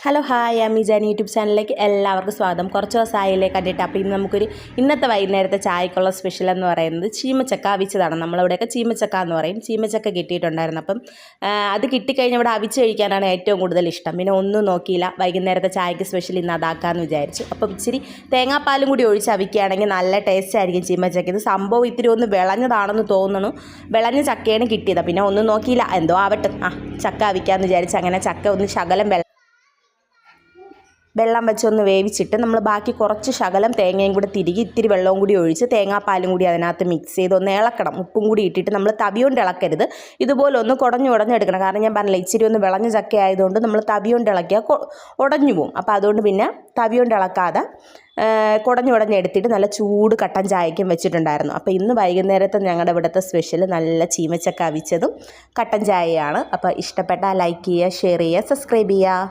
Hello hi അമ്മീജാൻ YouTube ചാനലിലേക്ക് എല്ലാവർക്കും സ്വാഗതം. കുറച്ച് ദിവസമായില്ലേ കണ്ടിട്ട്. അപ്പോൾ ഇന്ന് ഇന്നത്തെ വൈകുന്നേരത്തെ ചായക്കുള്ള സ്പെഷ്യൽ എന്ന് പറയുന്നത് ചീമച്ചക്ക അവിച്ചതാണ്. നമ്മളിവിടെയൊക്കെ ചീമച്ചക്ക എന്ന് പറയും. ചീമച്ചക്ക കിട്ടിയിട്ടുണ്ടായിരുന്നു. അപ്പം അത് കിട്ടിക്കഴിഞ്ഞാൽ ഇവിടെ അവിച്ച് കഴിക്കാനാണ് ഏറ്റവും കൂടുതൽ ഇഷ്ടം. പിന്നെ ഒന്നും നോക്കിയില്ല, വൈകുന്നേരത്തെ ചായക്ക് സ്പെഷ്യൽ ഇന്ന് അതാക്കാമെന്ന് വിചാരിച്ചു. അപ്പം ഇച്ചിരി തേങ്ങാപ്പാലും കൂടി ഒഴിച്ച് അവിക്കുകയാണെങ്കിൽ നല്ല ടേസ്റ്റ് ആയിരിക്കും ചീമച്ചക്ക. ഇത് സംഭവം ഇത്തിരി ഒന്ന് വിളഞ്ഞതാണെന്ന് തോന്നുന്നു. വിളഞ്ഞ ചക്കയാണ് കിട്ടിയത്. പിന്നെ ഒന്നും നോക്കിയില്ല, എന്തോ ആവട്ടെ, ചക്ക അവിക്കാമെന്ന് വിചാരിച്ച് അങ്ങനെ ചക്ക ഒന്ന് ശകലം വെള്ളം വെച്ചൊന്ന് വേവിച്ചിട്ട് നമ്മൾ ബാക്കി കുറച്ച് ശകലം തേങ്ങയും കൂടി തിരികെ ഇത്തിരി വെള്ളവും കൂടി ഒഴിച്ച് തേങ്ങാപ്പാലും കൂടി അതിനകത്ത് മിക്സ് ചെയ്ത് ഒന്ന് ഇളക്കണം. ഉപ്പും കൂടി ഇട്ടിട്ട് നമ്മൾ തവിയോണ്ട് ഇളക്കരുത്, ഇതുപോലെ ഒന്ന് കുടഞ്ഞെടുക്കണം. കാരണം ഞാൻ പറഞ്ഞില്ല, ഇച്ചിരി ഒന്ന് വിളഞ്ഞ ചക്ക ആയതുകൊണ്ട് നമ്മൾ തവിയോണ്ട് ഇളക്കിയാൽ ഉടഞ്ഞു പോവും. അപ്പോൾ അതുകൊണ്ട് പിന്നെ തവിയോണ്ട് ഇളക്കാതെ കുടഞ്ഞെടുത്തിട്ട് നല്ല ചൂട് കട്ടൻ ചായക്കും വെച്ചിട്ടുണ്ടായിരുന്നു. അപ്പോൾ ഇന്ന് വൈകുന്നേരത്തെ ഞങ്ങളുടെ ഇവിടുത്തെ സ്പെഷ്യൽ നല്ല ചീമച്ചക്ക അവിച്ചതും കട്ടൻ ചായയാണ്. അപ്പോൾ ഇഷ്ടപ്പെട്ടാൽ ലൈക്ക് ചെയ്യുക, ഷെയർ ചെയ്യുക, സബ്സ്ക്രൈബ് ചെയ്യുക.